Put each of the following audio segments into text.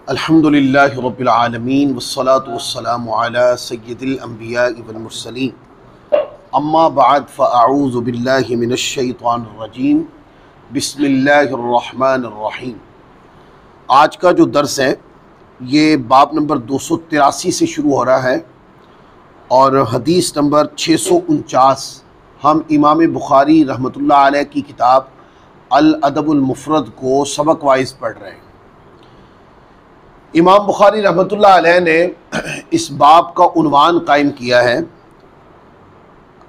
अल्हम्दुलिल्लाहि रब्बिल आलमीन वस्सलातु वस्सलामु अला सय्यिदिल अंबिया वल मुरसलीन अम्मा बाद फ़अऊज़ु बिल्लाहि मिनश शैतानिर रजीम बिस्मिल्लाहिर रहमानिर रहीम। आज का जो दर्स है ये बाब नंबर 283 से शुरू हो रहा है और हदीस नंबर 649 हम इमाम बुखारी रहमतुल्लाह अलैह की किताब अल अदबुल मुफ़रद को सबक वाइज पढ़ रहे हैं। इमाम बुखारी रहमतुल्लाह अलैह ने इस बाब का उन्वान कायम किया है,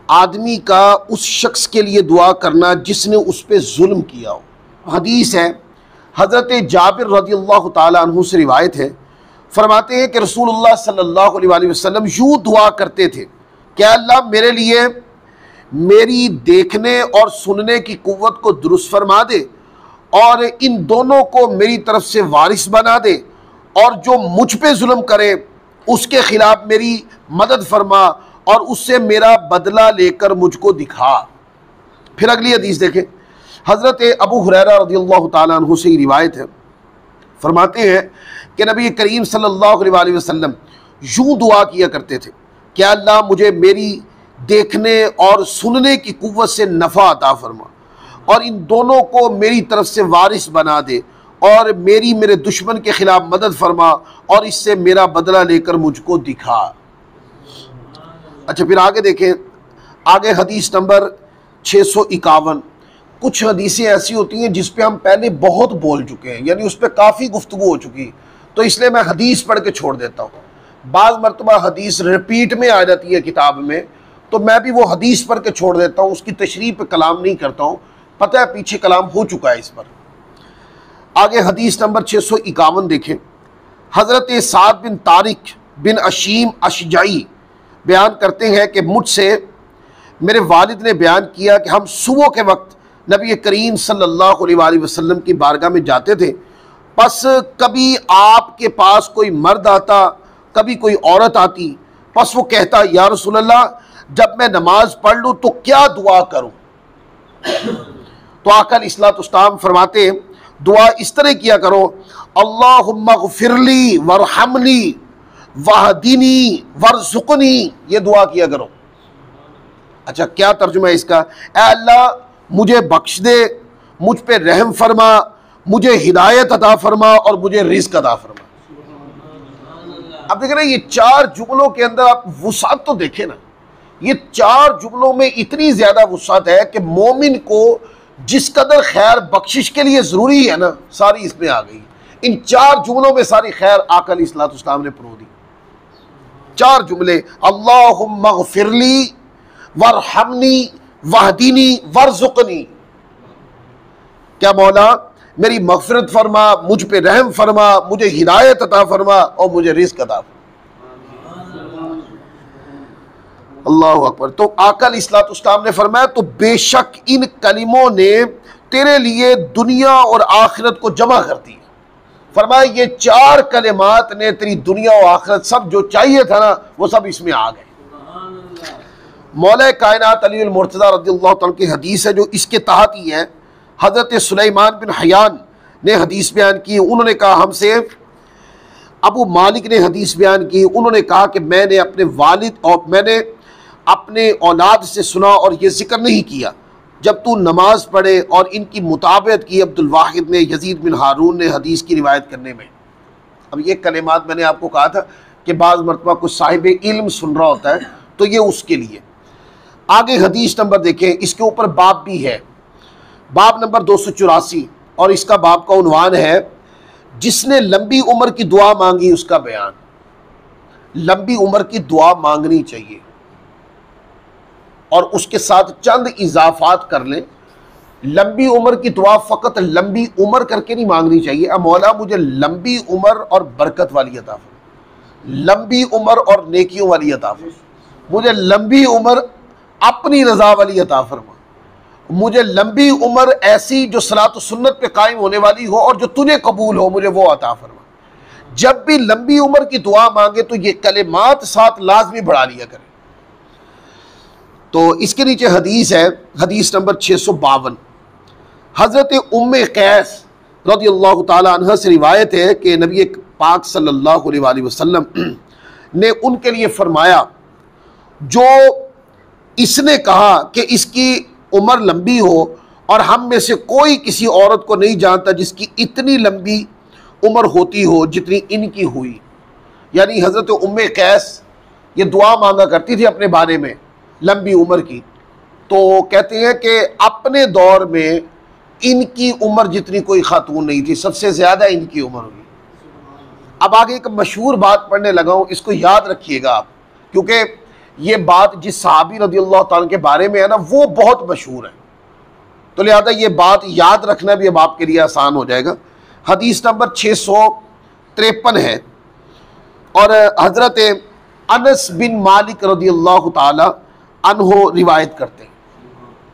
आदमी का उस शख्स के लिए दुआ करना जिसने उस पर जुल्म किया हो। हदीस है, हज़रत जाबिर रज़ियल्लाहु ताला अन्हु से रिवायत है, फरमाते हैं कि रसूलुल्लाह सल्लल्लाहु अलैहि वसल्लम यूँ दुआ करते थे कि अल्लाह मेरे लिए मेरी देखने और सुनने की कुव्वत को दुरुस्त फरमा दे और इन दोनों को मेरी तरफ से वारिस बना दे, और जो मुझ पे जुल्म करे उसके खिलाफ मेरी मदद फरमा और उससे मेरा बदला लेकर मुझको दिखा। फिर अगली हदीस देखें, हज़रत अबू हुरैरा रज़ियल्लाहु ताला अन्हु से रिवायत है, फरमाते हैं कि नबी करीम सल्लल्लाहु अलैहि वसल्लम यूँ दुआ किया करते थे कि अल्लाह मुझे मेरी देखने और सुनने की कुव्वत से नफ़ा अता फरमा और इन दोनों को मेरी तरफ से वारिस बना दे और मेरे दुश्मन के खिलाफ मदद फरमा और इससे मेरा बदला लेकर मुझको दिखा। अच्छा, फिर आगे देखें, आगे हदीस नंबर 651। कुछ हदीसें ऐसी होती हैं जिस पे हम पहले बहुत बोल चुके हैं, यानी उस पर काफ़ी गुफ्तगू हो चुकी, तो इसलिए मैं हदीस पढ़ के छोड़ देता हूँ। बाज़ मरतबा हदीस रिपीट में आ जाती है किताब में, तो मैं भी वो हदीस पढ़ के छोड़ देता हूँ, उसकी तशरीह पे कलाम नहीं करता हूँ, पता है पीछे कलाम हो चुका है इस पर। आगे हदीस नंबर 651 देखें, हज़रत साद बिन तारिक बिन अशीम अशजाई बयान करते हैं कि मुझसे मेरे वालिद ने बयान किया कि हम सुबह के वक्त नबी करीम सल्लल्लाहु अलैहि वसल्लम की बारगाह में जाते थे। बस कभी आपके पास कोई मर्द आता, कभी कोई औरत आती, बस वो कहता या रसूल अल्लाह जब मैं नमाज पढ़ लूँ तो क्या दुआ करूँ? तो आका अलैहिस्सलाम फरमाते दुआ इस तरह किया करो, अल्लाहुम्मा ग़फ़िरली वरहमनी वहदिनी वरज़ुक़नी, ये दुआ किया करो। अच्छा, क्या तर्जुमा है इसका? ऐ अल्लाह मुझे बख्श दे, मुझ पे रहम फरमा, मुझे हिदायत अता फरमा और मुझे रिज़्क़ अता फरमा। अब देख रहे हैं ये चार जुमलों के अंदर आप वुसात तो देखें ना, ये चार जुमलों में इतनी ज़्यादा वुसात है कि मोमिन को जिस कदर खैर बख्शिश के लिए ज़रूरी है ना, सारी इसमें आ गई। इन चार जुमलों में सारी खैर आका अलैहिस्सलाम ने परो दी। चार जुमले, अल्लाहुम्मा ग़फ़िरली वरहमनी वहदीनी वरज़ुक़नी, क्या मौला मेरी मग़फ़िरत फरमा, मुझ पे रहम फरमा, मुझे हिदायत अता फरमा और मुझे रिज़्क़ अता फरमा। अल्लाहु अकबर। तो आका अलैहिस्सलाम ने फरमाया तो बेशक इन कलिमों ने तेरे लिए दुनिया और आखिरत को जमा कर दी। फरमाया ये चार कलिमात ने तेरी दुनिया और आखिरत सब जो चाहिए था ना वो सब इसमें आ गए। मौला कायनात अली मुर्तज़ा रज़ियल्लाहु तआला की हदीस है जो इसके तहत ही है। हज़रत सुलेमान बिन हयान ने हदीस बयान की, उन्होंने कहा हमसे अबू मालिक ने हदीस बयान की, उन्होंने कहा कि मैंने अपने वालिद और मैंने अपने औलाद से सुना और ये जिक्र नहीं किया जब तू नमाज पढ़े, और इनकी मुताबित की अब्दुल वाहिद ने, यजीद बिन हारून ने हदीस की रिवायत करने में। अब ये कलिमात मैंने आपको कहा था कि बाज़ मरतबा कुछ साहिब इल्म सुन रहा होता है तो ये उसके लिए। आगे हदीस नंबर देखें, इसके ऊपर बाब भी है, बाब नंबर 284, और इसका बाब का उन्वान है जिसने लंबी उम्र की दुआ मांगी उसका बयान। लंबी उम्र की दुआ मांगनी चाहिए और उसके साथ चंद इजाफात कर लें। लंबी उम्र की दुआ फ़कत लंबी उम्र करके नहीं मांगनी चाहिए, अब मौला मुझे लंबी उम्र और बरकत वाली अता फरमा, लंबी उम्र और नेकियों वाली अता फरमा, मुझे लंबी उम्र अपनी रज़ा वाली अता फरमा, मुझे लंबी उम्र ऐसी जो सलात सुन्नत पे कायम होने वाली हो और जो तुझे कबूल हो, मुझे वो अता फरमा। जब भी लंबी उम्र की दुआ मांगे तो ये कलिमात साथ लाजमी बढ़ा लिया करें। तो इसके नीचे हदीस है, हदीस नंबर 652, हज़रत उम्मे कैस रज़ियल्लाहु ताला अन्हा से रिवायत है कि नबी पाक सल्लल्लाहु अलैहि वसल्लम ने उनके लिए फरमाया, जो इसने कहा कि इसकी उम्र लंबी हो और हम में से कोई किसी औरत को नहीं जानता जिसकी इतनी लंबी उम्र होती हो जितनी इनकी हुई। यानी हज़रत उम्मे कैस ये दुआ मांगा करती थी अपने बारे में लंबी उम्र की, तो कहते हैं कि अपने दौर में इनकी उम्र जितनी कोई खातून नहीं थी, सबसे ज़्यादा इनकी उम्र हुई। अब आगे एक मशहूर बात पढ़ने लगा हूँ, इसको याद रखिएगा आप, क्योंकि ये बात जिस सहाबी रज़ियल्लाहु ताला के बारे में है ना, वो बहुत मशहूर है, तो लिहाजा ये बात याद रखना भी अब आपके लिए आसान हो जाएगा। हदीस नंबर 653 है और हज़रत अनस बिन मालिक रज़ियल्लाहु ताला अन्हो रिवायत करते हैं,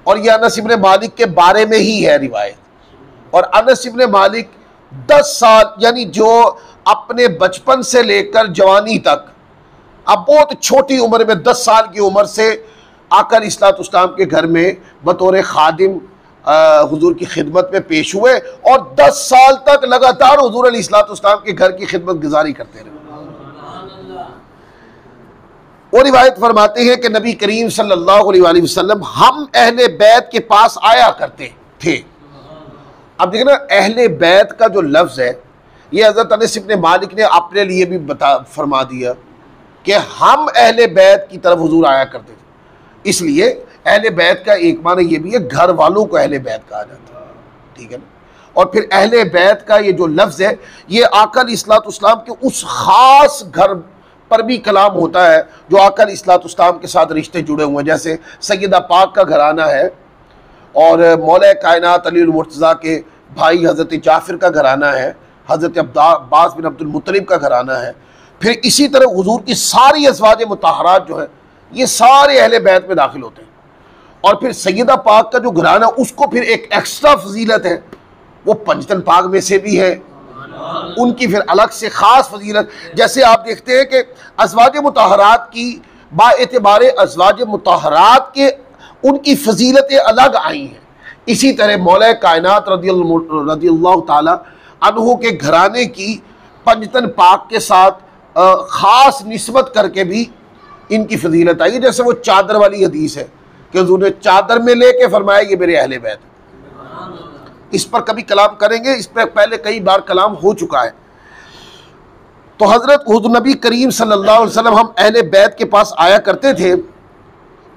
और यह अनस इब्न मालिक के बारे में ही है रिवायत। और अनस इब्न मालिक 10 साल यानी जो अपने बचपन से लेकर जवानी तक, अब बहुत छोटी उम्र में 10 साल की उम्र से आकर इस्लाम के घर में बतौर खादिम हुजूर की खिदमत में पेश हुए और 10 साल तक लगातार हुजूर अलैहिस्सलाम के घर की खिदमत गुजारी करते रहे। वो रिवायत फरमाते हैं कि नबी करीम सल्लल्लाहु अलैहि वसल्लम हम अहले बैत के पास आया करते थे। अब देखना, अहले बैत का जो लफ्ज़ है ये हज़रत अनस इब्न मालिक ने अपने लिए भी फरमा दिया कि हम अहले बैत की तरफ हुजूर आया करते थे। इसलिए अहले बैत का एक माना ये भी है, घर वालों को अहले बैत कहा जाता है, ठीक है ना। और फिर अहले बैत का ये जो लफ्ज़ है ये आका अलैहिस्सलाम के उस ख़ास घर पर भी कलाम होता है जो आका अलैहिस्सलाम के साथ रिश्ते जुड़े हुए हैं। जैसे सैयदा पाक का घराना है और मौला कायनात अलीउल मुर्तज़ा के भाई हज़रत जाफ़िर का घराना है, हज़रत अब्बास बिन अब्दुल मुत्तलिब का घराना है। फिर इसी तरह हुजूर की सारी अज़वाज मुताहरात जो है ये सारे अहले बैत में दाखिल होते हैं। और फिर सैयदा पाक का जो घराना उसको फिर एक एक्स्ट्रा फजीलत है, वो पंजतन पाक में से भी है, उनकी फिर अलग से ख़ास फजीलत। जैसे आप देखते हैं कि अज़वाज मुताहरात की बाएतबार अज़वाज मुताहरात के उनकी फजीलतें अलग आई हैं, इसी तरह मौला कायनात रज़ियल्लाहु ताला अन्हु के घराने की पंजतन पाक के साथ ख़ास निस्बत करके भी इनकी फजीलत आई है। जैसे वो चादर वाली हदीस है कि हुज़ूर ने चादर में लेके फरमाया ये मेरे अहले बैत। इस पर कभी कलाम करेंगे, इस पर पहले कई बार कलाम हो चुका है। तो हज़रत हुज़ूर नबी करीम सल्लल्लाहु अलैहि वसल्लम हम अहले बैत के पास आया करते थे।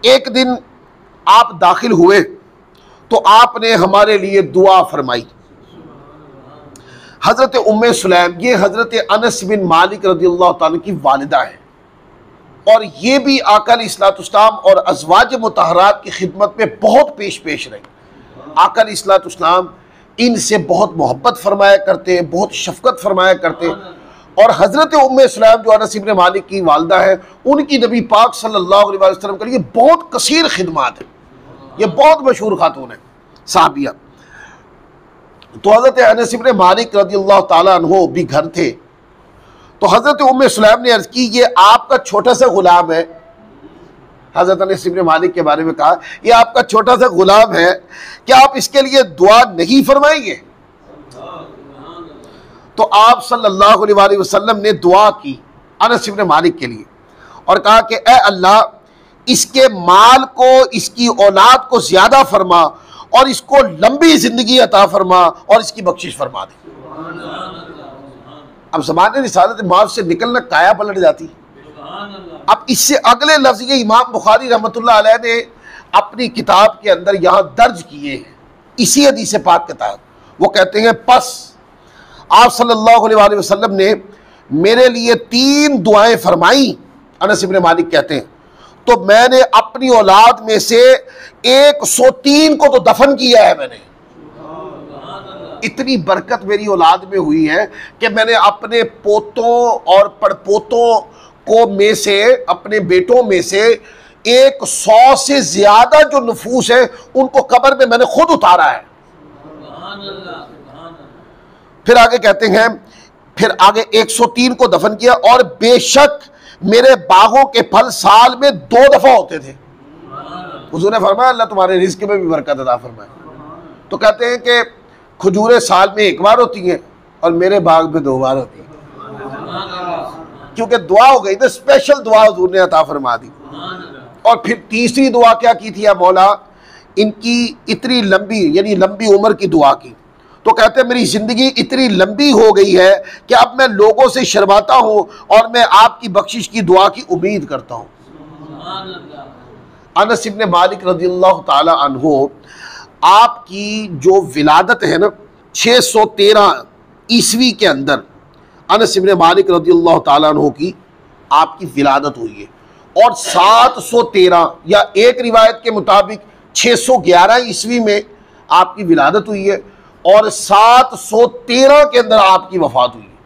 एक दिन आप दाखिल हुए तो आपने हमारे लिए दुआ फरमाई। हज़रत उम्मे सुलैम ये हज़रत अनस बिन मालिक रज़ियल्लाहु ताला की वालिदा है और ये भी आका अलैहिस्सलाम और अज़वाज मुताहरात की खिदमत में बहुत पेश रही। आका अलैहिस्सलाम इनसे बहुत मोहब्बत फरमाया करते, बहुत शफकत फरमाया करते। और हज़रत उम्मे सुलैम जो अनस इब्न मालिक की वालिदा है, उनकी नबी पाक सल्लल्लाहु अलैहि वसल्लम के लिए बहुत कसीर खिदमात है, ये बहुत मशहूर खातून है साहबिया। तो हज़रत अनस इब्न मालिक रज़ियल्लाहु ताला अन्हु भी घर थे। तो हज़रत उम्मे सुलैम ने अर्ज़ की ये आपका छोटा सा गुलाम है। हज़रत अनस इब्न मालिक के बारे में कहा ये आपका छोटा सा गुलाम है, क्या आप इसके लिए दुआ नहीं फरमाएंगे? तो आप सल्लल्लाहु अलैहि वसल्लम ने दुआ की अनस इब्न मालिक के लिए और कहा कि ए अल्लाह, इसके माल को, इसकी औलाद को ज़्यादा फरमा और इसको लंबी ज़िंदगी अता फरमा और इसकी बख्शिश फरमा दे। अब ज़माने रिसालत माल से निकलना काया पलट जाती। अब इससे अगले लफ्ज़ ये इमाम बुखारी रहमतुल्लाह अलैह ने अपनी किताब के अंदर यहाँ दर्ज किए हैं इसी हदीस पाक के तहत। वो कहते हैं बस आप सल्लल्लाहु अलैहि वसल्लम ने मेरे लिए 3 दुआएं फरमाई। अनस इब्न मालिक कहते हैं तो मैंने अपनी औलाद में से 103 को तो दफन किया है मैंने। इतनी बरकत मेरी औलाद में हुई है कि मैंने अपने पोतों और पड़पोतों को में से, अपने बेटों में से 100 से ज्यादा जो नफूस है उनको कब्र में मैंने खुद उतारा है। फिर आगे कहते हैं, फिर आगे 103 को दफन किया और बेशक मेरे बागों के फल साल में 2 दफा होते थे। हुजूर ने फरमाया अल्लाह तुम्हारे रिज़्क़ में भी बरकत अता फरमाए। तो कहते हैं कि खजूरें साल में 1 बार होती हैं और मेरे बाग में 2 बार होती हैं। क्योंकि दुआ हो गई तो स्पेशल दुआ हुजूर ने अता फरमा दी। और फिर तीसरी दुआ क्या की थी, या मौला इनकी इतनी लंबी यानी लंबी उम्र की दुआ की। तो कहते हैं मेरी ज़िंदगी इतनी लंबी हो गई है कि अब मैं लोगों से शर्माता हूँ और मैं आपकी बख्शिश की दुआ की उम्मीद करता हूँ। अनस इब्न मालिक रज़ियल्लाहु ताला अन्हु, आपकी जो विलादत है ना 613 ईस्वी के अंदर अनस इब्न मालिक रज़ियल्लाहु ताला अन्हु की आपकी विलादत हुई है, और 713 या एक रिवायत के मुताबिक 611 ईस्वी में आपकी विलादत हुई है, और 713 के अंदर आपकी वफात हुई है।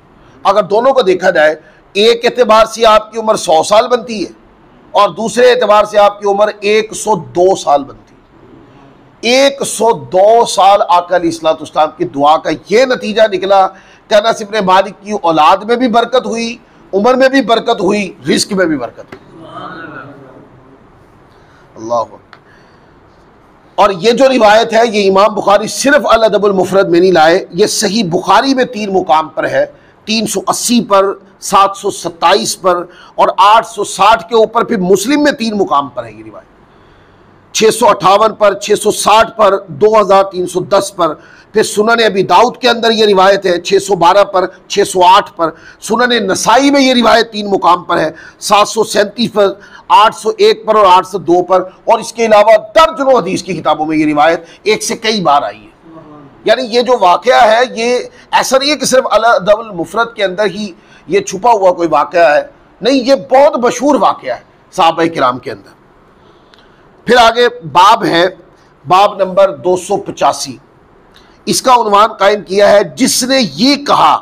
अगर दोनों को देखा जाए, एक एतबार से आपकी उम्र 100 साल बनती है और दूसरे एतबार से आपकी उम्र 102 साल बनती है। 102 साल आका अलैहिस्सलाम की दुआ का ये नतीजा निकला कि अनस इब्न मालिक की औलाद में भी बरकत हुई, उम्र में भी बरकत हुई, रिस्क में भी बरकत हुई। अल्लाह। और ये जो रिवायत है ये इमाम बुखारी सिर्फ अल अदबुल मुफरद में नहीं लाए, ये सही बुखारी में 3 मुकाम पर है, 380 पर, 727 पर और 860 के ऊपर। फिर मुस्लिम में 3 मुकाम पर है ये रिवायत, 658 पर, 660 पर, 2310 पर। फिर सुनन अबी दाऊद के अंदर ये रिवायत है 612 पर, 608 पर। सुनन नसाई में ये रिवायत 3 मुकाम पर है, 737 पर, 801 पर और 802 पर। और इसके अलावा दर्जनों हदीस की किताबों में ये रिवायत एक से कई बार आई है। यानी ये जो वाक़या है ये ऐसा नहीं है कि सिर्फ अल अदबुल मुफरद के अंदर ही ये छुपा हुआ कोई वाक़या है, नहीं, ये बहुत मशहूर वाक़या है सहाबा किराम के अंदर। फिर आगे बाब है, बाब नंबर 285, इसका उन्वान कायम किया है जिसने ये कहा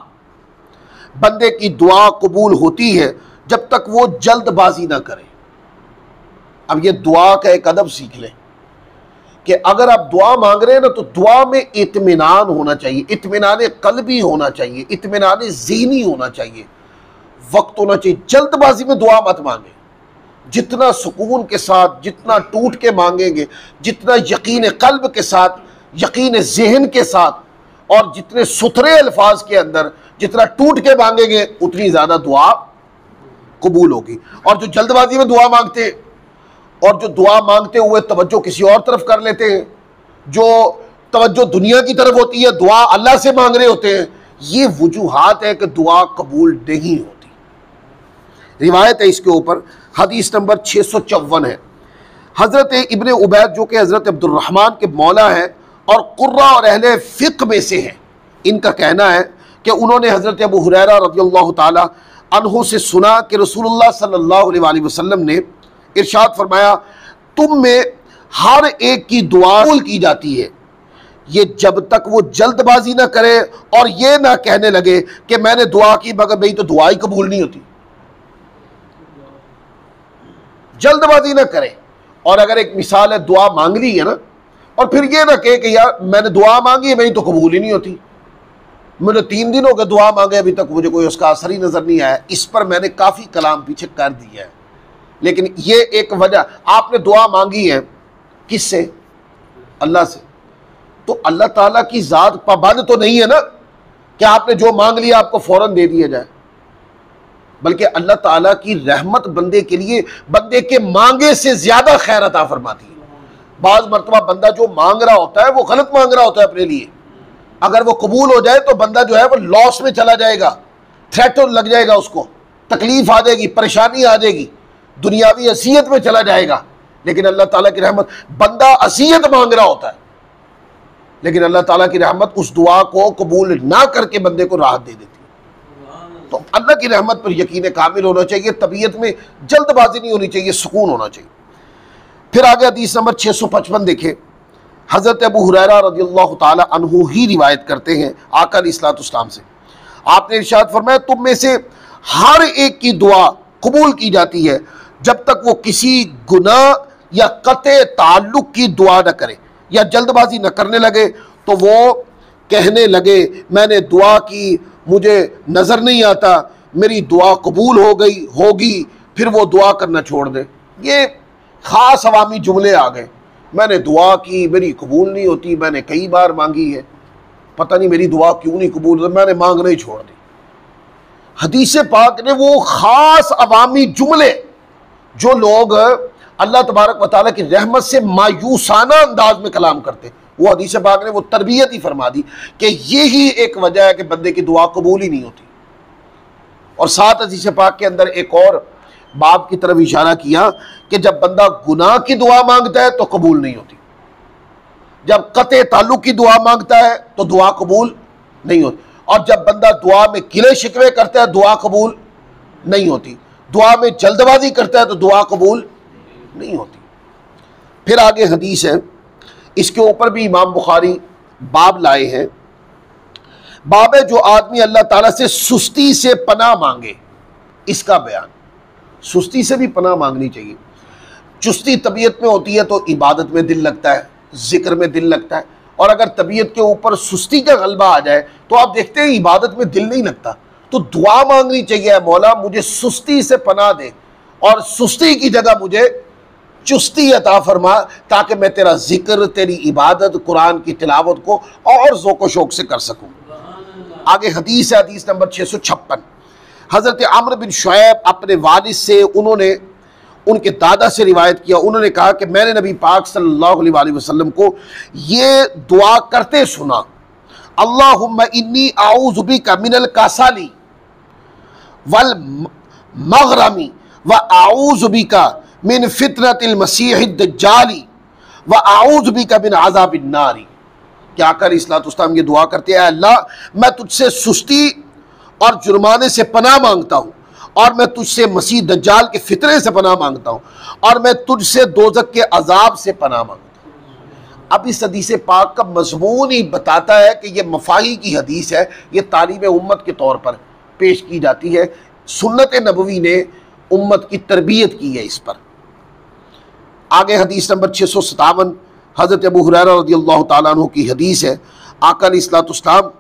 बंदे की दुआ कबूल होती है जब तक वो जल्दबाजी ना करे। अब ये दुआ का एक अदब सीख लें कि अगर आप दुआ मांग रहे हैं ना तो दुआ में इत्मीनान होना चाहिए, इत्मीनान क़ल्बी होना चाहिए, इत्मीनान ज़हनी होना चाहिए, वक्त होना चाहिए। जल्दबाजी में दुआ मत मांगे, जितना सुकून के साथ, जितना टूट के मांगेंगे, जितना यकीन क़ल्ब के साथ, यकीन ज़हन के साथ और जितने सुथरे अल्फाज के अंदर जितना टूट के मांगेंगे उतनी ज़्यादा दुआ कबूल होगी। और जो जल्दबाजी में दुआ मांगते हैं और जो दुआ मांगते हुए तवज्जो किसी और तरफ कर लेते हैं, जो तवज्जो दुनिया की तरफ होती है, दुआ अल्लाह से मांग रहे होते हैं, ये वजूहात है कि दुआ कबूल नहीं होती। रिवायत है इसके ऊपर, हदीस नंबर 654 है। हज़रत इब्ने उबैद जो कि हज़रत अब्दुर्रहमान के मौला हैं और कुर्रा और अहले फ़िक़्ह में से हैं, इनका कहना है कि उन्होंने हज़रत अबू हुरैरा रज़ियल्लाहु ताला अन्हु से सुना कि रसूलुल्लाह सल्लल्लाहु अलैहि वसल्लम ने इरशाद फरमाया, तुम में हर एक की दुआ कबूल की जाती है, ये जब तक वो जल्दबाजी ना करे और ये ना कहने लगे कि मैंने दुआ की मगर मेरी तो दुआ ही कबूल नहीं होती। जल्दबाजी ना करे, और अगर एक मिसाल है दुआ मांग ली है ना और फिर ये ना कहे कि यार मैंने दुआ मांगी है मेरी तो कबूल ही नहीं होती, मैंने 3 दिन हो गए दुआ मांगे अभी तक मुझे कोई उसका असर ही नज़र नहीं आया। इस पर मैंने काफ़ी कलाम पीछे कर दिया है, लेकिन ये एक वजह, आपने दुआ मांगी है किससे? अल्लाह से, तो अल्लाह ताला की ज़ात पाबंद तो नहीं है ना कि आपने जो मांग लिया आपको फ़ौरन दे दिया जाए, बल्कि अल्लाह ताला की रहमत बंदे के लिए बंदे के मांगे से ज़्यादा खैर अता फरमाती है। बाज़ मरतबा बंदा जो मांग रहा होता है वो गलत मांग रहा होता है अपने लिए, अगर वो कबूल हो जाए तो बंदा जो है वो लॉस में चला जाएगा, थ्रेट लग जाएगा, उसको तकलीफ आ जाएगी, परेशानी आ जाएगी, दुनियावी असियत में चला जाएगा। लेकिन अल्लाह ताला की रहमत, बंदा असियत मांग रहा होता है लेकिन अल्लाह ताला की रहमत उस दुआ को कबूल ना करके बंदे को राहत दे देती है। तो अल्लाह की रहमत पर यकीन कामिल होना चाहिए, तबीयत में जल्दबाजी नहीं होनी चाहिए, सुकून होना चाहिए। फिर आगे हदीस नंबर 655 देखें, हज़रत अबू हुरैरा रज़ियल्लाहु ताला अन्हु ही रिवायत करते हैं आका अलैहिस्सलाम से, आपने इरशाद फरमाया, तुम में से हर एक की दुआ कबूल की जाती है जब तक वो किसी गुनाह या कते ताल्लुक की दुआ न करे या जल्दबाजी न करने लगे, तो वो कहने लगे मैंने दुआ की, मुझे नज़र नहीं आता, मेरी दुआ कबूल हो गई होगी, फिर वो दुआ करना छोड़ दे। ये ख़ास अवामी जुमले आ गए, मैंने दुआ की मेरी कबूल नहीं होती, मैंने कई बार मांगी है, पता नहीं मेरी दुआ क्यों नहीं कबूल, मैंने मांगना ही छोड़ दी। हदीस पाक ने वो ख़ास अवामी जुमले जो लोग अल्लाह तबारक व तआला की रहमत से मायूसाना अंदाज में कलाम करते, वो हदीस पाक ने वो तरबियत ही फरमा दी कि यही एक वजह है कि बंदे की दुआ कबूल ही नहीं होती। और साथ हदीस पाक के अंदर एक और बाब की तरफ इशारा किया कि जब बंदा गुनाह की दुआ मांगता है तो कबूल नहीं होती, जब कते ताल्लुक की दुआ मांगता है तो दुआ कबूल नहीं होती, और जब बंदा दुआ में गिले शिकवे करता है दुआ कबूल नहीं होती, दुआ में जल्दबाजी करता है तो दुआ कबूल नहीं होती। फिर आगे हदीस है, इसके ऊपर भी इमाम बुखारी बाब लाए हैं। बाब है जो आदमी अल्लाह ताला से सुस्ती से पनाह मांगे, इसका बयान। सुस्ती से भी पनाह मांगनी चाहिए। चुस्ती तबीयत में होती है तो इबादत में दिल लगता है, जिक्र में दिल लगता है, और अगर तबीयत के ऊपर सुस्ती का गलबा आ जाए तो आप देखते हैं इबादत में दिल नहीं लगता। तो दुआ मांगनी चाहिए, मौला मुझे सुस्ती से पनाह दे और सुस्ती की जगह मुझे चुस्ती अता फरमा, ताकि मैं तेरा जिक्र, तेरी इबादत, कुरान की तिलावत को और ज़ौक़ शौक़ से कर सकूँ। आगे हदीस है, हदीस नंबर 656। हज़रत अम्र बिन शुऐब अपने वालिद से, उन्होंने उनके दादा से रिवायत किया, उन्होंने कहा कि मैंने नबी पाक सल्लल्लाहु अलैहि वसल्लम को ये दुआ करते सुना, अल्लाहुम्मा इन्नी आऊज़ु बिका मिनल कासाली वल मग़रमी व आऊज़ु बिका मिन फितनतिल मसीहिद दज्जाली व आऊज़ु बिका मिन अज़ाबिन नारी। क्या कर इस्लाम ये दुआ करते हैं, अल्लाह मैं तुझसे सुस्ती और जुर्माने से पनाह मांगता हूँ, और मैं तुझसे मसीह दज्जाल के फितरे से पनाह मांगता हूँ, और मैं तुझसे दोज़ख के अजाब से पनाह मांगता हूँ। अब इस हदीस पाक का मज़मून ही बताता है कि ये मफाही की हदीस है, ये तालीम उम्मत के तौर पर पेश की जाती है। सुन्नत नबवी ने उम्मत की तरबियत की है इस पर। आगे हदीस नंबर 657, हज़रत अबू हुरैरा रज़ियल्लाहु ताला अन्हु की हदीस है, आका अलैहिस्सलाम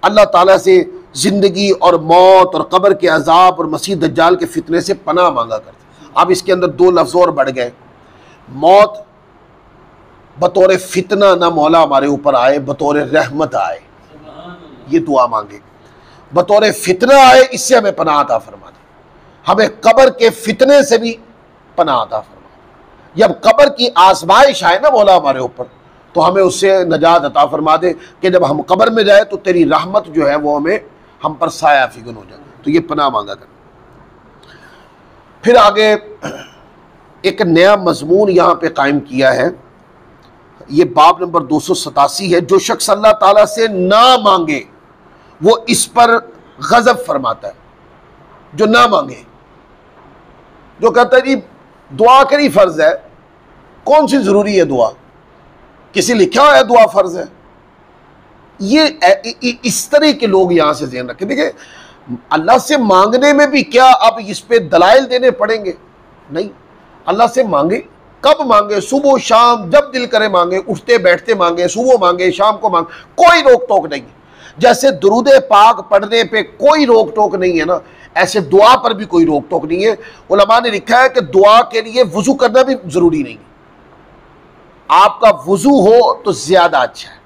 अल्लाह ताला से ज़िंदगी और मौत और कब्र के अजाब और मसीह दज्जाल के फितने से पनाह मांगा करते। अब इसके अंदर दो लफ्ज़ और बढ़ गए, मौत बतौर फितना ना मौला हमारे ऊपर आए, बतौर रहमत आए, ये दुआ मांगे। बतौर फितना आए, इससे हमें पनाह अता फरमा दे, हमें कब्र के फितने से भी पनाह अता फरमा दे। जब कब्र की आजमाइश आए ना मौला हमारे ऊपर, तो हमें उससे नजात अता फरमा दे कि जब हम कब्र में जाए तो तेरी रहमत जो है वो हमें हम पर साया फिगन हो जाए। तो ये पनाह मांगा कर। फिर आगे एक नया मजमून यहाँ पे कायम किया है, ये बाब नंबर 287 है। जो शख्स अल्लाह ताला से ना मांगे वो इस पर गजब फरमाता है। जो ना मांगे, जो कहता है जी दुआ करी फर्ज है, कौन सी जरूरी है दुआ, किसी लिखा हुआ है दुआ फर्ज है, ये इस तरह के लोग यहां से ध्यान रखें। देखिए अल्लाह से मांगने में भी क्या अब इस पे दलाइल देने पड़ेंगे? नहीं, अल्लाह से मांगे, कब मांगे? सुबह शाम, जब दिल करे मांगे, उठते बैठते मांगे, सुबह मांगे, शाम को मांगे, कोई रोक टोक नहीं है। जैसे दुरूद पाक पढ़ने पे कोई रोक टोक नहीं है ना, ऐसे दुआ पर भी कोई रोक टोक नहीं है। उलमा ने लिखा है कि दुआ के लिए वुजू करना भी जरूरी नहीं है। आपका वुजू हो तो ज्यादा अच्छा है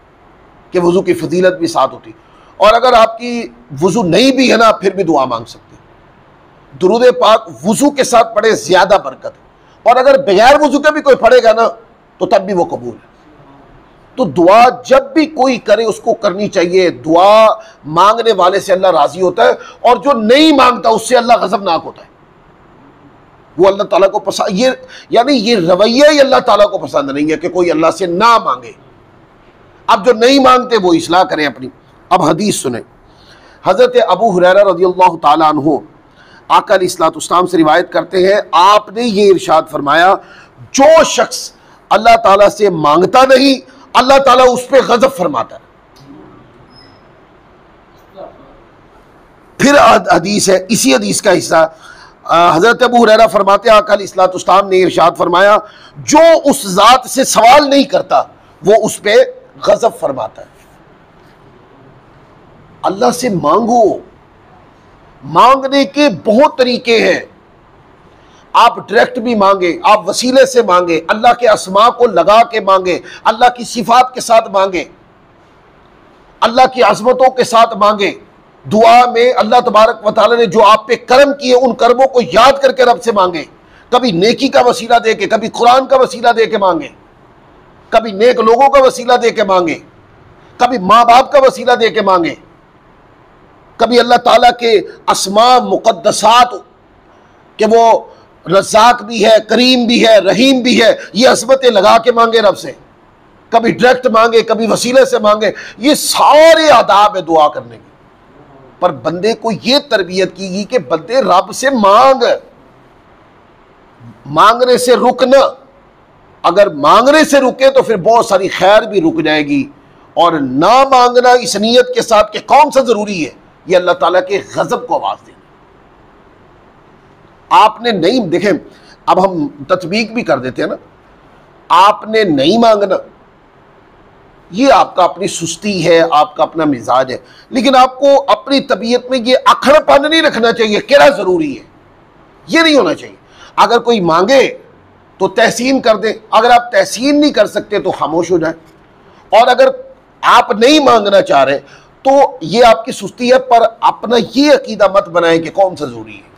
कि वुजू की फजीलत भी साथ होती, और अगर आपकी वुजू नहीं भी है ना, फिर भी दुआ मांग सकते हैं। दुरूद पाक वुजू के साथ पढ़े ज्यादा बरकत है, और अगर बगैर वुजू के भी कोई पढ़ेगा ना तो तब भी वो कबूल है। तो दुआ जब भी कोई करे उसको करनी चाहिए। दुआ मांगने वाले से अल्लाह राजी होता है, और जो नहीं मांगता उससे अल्लाह गज़बनाक होता है। वो अल्लाह ताला को पसंद, ये यानी ये रवैया ही अल्लाह ताला को पसंद नहीं है कि कोई अल्लाह से ना मांगे। अब जो नहीं मांगते वो इस्लाह करें अपनी। अब हदीस सुने, हजरत अबू हुरैरा रज़ियल्लाहु ताला अन्हु आका अलैहिस्सलाम से रिवायत करते हैं, आपने ये इरशाद फरमाया, जो शख्स अल्लाह ताला से मांगता नहीं अल्लाह ताला उस पर गजब फरमाता है। फिर हदीस है, इसी हदीस का हिस्सा, हजरत अबू हुरैरा फरमाते हैं आका अलैहिस्सलाम ने इरशाद फरमाया, जो उस जात से सवाल नहीं करता वो उस पर गजब फरमाता है। अल्लाह से मांगो, मांगने के बहुत तरीके हैं। आप डायरेक्ट भी मांगे, आप वसीले से मांगे, अल्लाह के अस्मा को लगा के मांगे, अल्लाह की सिफात के साथ मांगे, अल्लाह की अजमतों के साथ मांगे, दुआ में अल्लाह तबारक व तआला ने जो आप पे कर्म किए उन कर्मों को याद करके रब से मांगे। कभी नेकी का वसीला दे के, कभी कुरान का वसीला दे के मांगे, कभी नेक लोगों का वसीला दे के मांगे, कभी माँ बाप का वसीला दे के मांगे, कभी अल्लाह ताला के अस्मा मुक़द्दसात कि वो रज़्ज़ाक़ भी है, करीम भी है, रहीम भी है, ये अज़मतें लगा के मांगे रब से। कभी डायरेक्ट मांगे, कभी वसीले से मांगे। ये सारे आदाब है दुआ करने के। पर बंदे को ये तरबियत की गई कि बंदे रब से मांगने से रुकना। अगर मांगने से रुके तो फिर बहुत सारी खैर भी रुक जाएगी। और ना मांगना इस नीयत के साथ कि कौन सा जरूरी है, ये अल्लाह ताला के गजब को आवाज देना। आपने नहीं, देखें अब हम तत्वीक भी कर देते हैं ना, आपने नहीं मांगना, ये आपका अपनी सुस्ती है, आपका अपना मिजाज है, लेकिन आपको अपनी तबीयत में ये अखड़पन नहीं रखना चाहिए क्या जरूरी है, ये नहीं होना चाहिए। अगर कोई मांगे तो तहसीन कर दे, अगर आप तहसीन नहीं कर सकते तो खामोश हो जाए। और अगर आप नहीं मांगना चाह रहे तो ये आपकी सुस्ती है, पर अपना ये अकीदा मत बनाए कि कौन सा जरूरी है।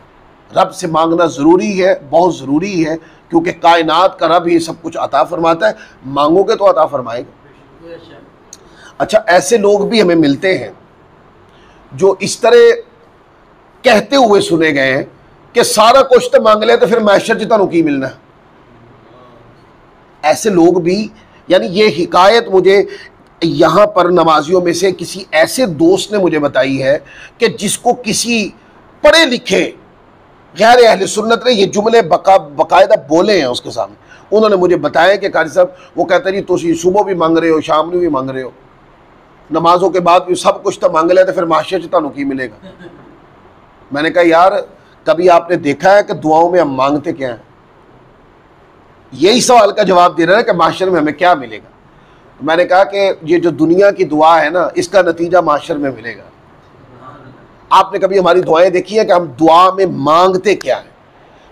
रब से मांगना ज़रूरी है, बहुत ज़रूरी है, क्योंकि कायनात का रब ही सब कुछ अता फरमाता है। मांगोगे तो अता फरमाएगा। अच्छा, ऐसे लोग भी हमें मिलते हैं जो इस तरह कहते हुए सुने गए हैं कि सारा कुछ तो मांग ले तो फिर मैशर च तुहानू की मिलना है। ऐसे लोग भी, यानी ये हिकायत मुझे यहाँ पर नमाजियों में से किसी ऐसे दोस्त ने मुझे बताई है कि जिसको किसी पढ़े लिखे गैर अहले सुन्नत ने ये जुमले बाकायदा बोले हैं उसके सामने। उन्होंने मुझे बताया कि कारी साहब, वो कहते हैं जी तुम सुबह भी मांग रहे हो, शाम में भी मांग रहे हो, नमाजों के बाद भी सब कुछ तो मांग ले तो फिर माशरे च तुहानू की मिलेगा। मैंने कहा यार, कभी आपने देखा है कि दुआओं में हम मांगते क्या हैं? यही सवाल का जवाब दे रहे हैं कि माशरे में हमें क्या मिलेगा। मैंने कहा कि ये जो दुनिया की दुआ है ना, इसका नतीजा माशरे में मिलेगा। आपने कभी हमारी दुआएं देखी है कि हम दुआ में मांगते क्या है?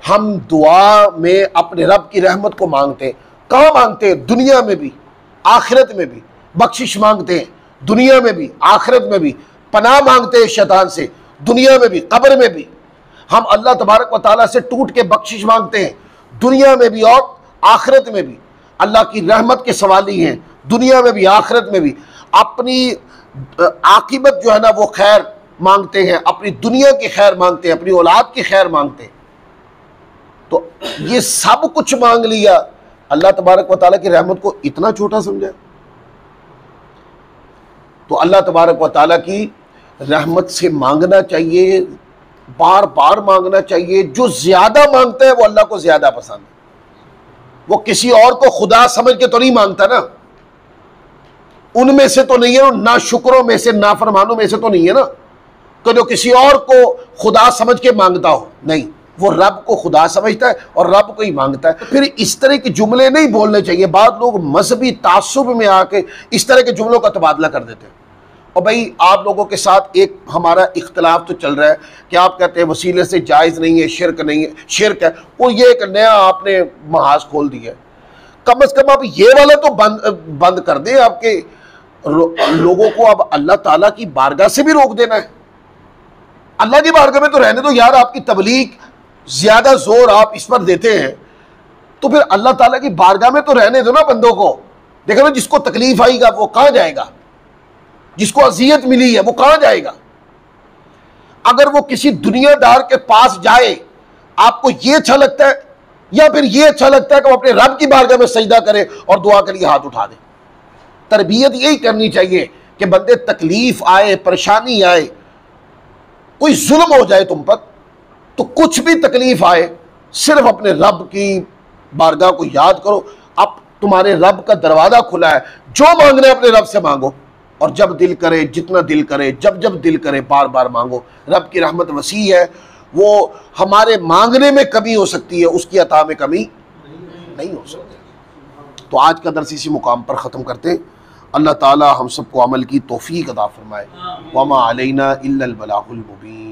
हम दुआ में अपने रब की रहमत को मांगते हैं। कहाँ मांगते हैं? दुनिया में भी आखिरत में भी बख्शिश मांगते हैं, दुनिया में भी आखिरत में भी पनाह मांगते हैं शैतान से, दुनिया में भी कब्र में भी। हम अल्लाह तबारक व तआला से टूट के बख्शिश मांगते हैं, दुनिया में भी और आखिरत में भी। अल्लाह की रहमत के सवाली हैं, दुनिया में भी आखिरत में भी। अपनी आकिबत जो है ना वो खैर मांगते हैं, अपनी दुनिया की खैर मांगते हैं, अपनी औलाद की खैर मांगते हैं। तो ये सब कुछ मांग लिया, अल्लाह तबारक व तआला की रहमत को इतना छोटा समझा। तो अल्लाह तबारक व तआला की रहमत से मांगना चाहिए, बार बार मांगना चाहिए। जो ज्यादा मांगता है वो अल्लाह को ज्यादा पसंद है। वो किसी और को खुदा समझ के तो नहीं मांगता ना, उनमें से तो नहीं है ना, शुक्रों में से, नाफरमानों में से तो नहीं है ना कि जो किसी और को खुदा समझ के मांगता हो। नहीं, वो रब को खुदा समझता है और रब को ही मांगता है। फिर इस तरह के जुमले नहीं बोलने चाहिए। बाद लोग मजहबी तासुब में आके इस तरह के जुमलों का तबादला कर देते हैं। और भाई, आप लोगों के साथ एक हमारा इख्तलाफ तो चल रहा है कि आप कहते हैं वसीले से जायज़ नहीं है, शिरक नहीं है, शिरक है। और ये एक नया आपने महाज खोल दिया है। कम से कम आप ये वाला तो बंद कर दें। आपके लोगों को अब अल्लाह ताला की बारगाह से भी रोक देना है। अल्लाह की बारगाह में तो रहने दो यार। आपकी तबलीग ज्यादा जोर आप इस पर देते हैं तो फिर अल्लाह ताला की बारगाह में तो रहने दो ना बंदों को। देखो ना, जिसको तकलीफ आएगा वो कहां जाएगा? जिसको अजियत मिली है वो कहां जाएगा? अगर वो किसी दुनियादार के पास जाए, आपको ये अच्छा लगता है या फिर ये अच्छा लगता है कि वो अपने रब की बारगाह में सजदा करे और दुआ के लिए हाथ उठा दे? तरबियत यही करनी चाहिए कि बंदे तकलीफ आए, परेशानी आए, कोई जुल्म हो जाए तुम पर, तो कुछ भी तकलीफ आए, सिर्फ अपने रब की बारगाह को याद करो। अब तुम्हारे रब का दरवाजा खुला है, जो मांगना है अपने रब से मांगो। और जब दिल करे, जितना दिल करे, जब जब दिल करे, बार बार मांगो। रब की रहमत वसी है, वो हमारे मांगने में कमी हो सकती है, उसकी अता में कमी नहीं हो सकती। तो आज का दर्स इसी मुकाम पर ख़त्म करते हैं। अल्लाह ताला हम सबको अमल की तौफीक अता फरमाए। वमा अलैना इल्लल बलागुल मुबीन।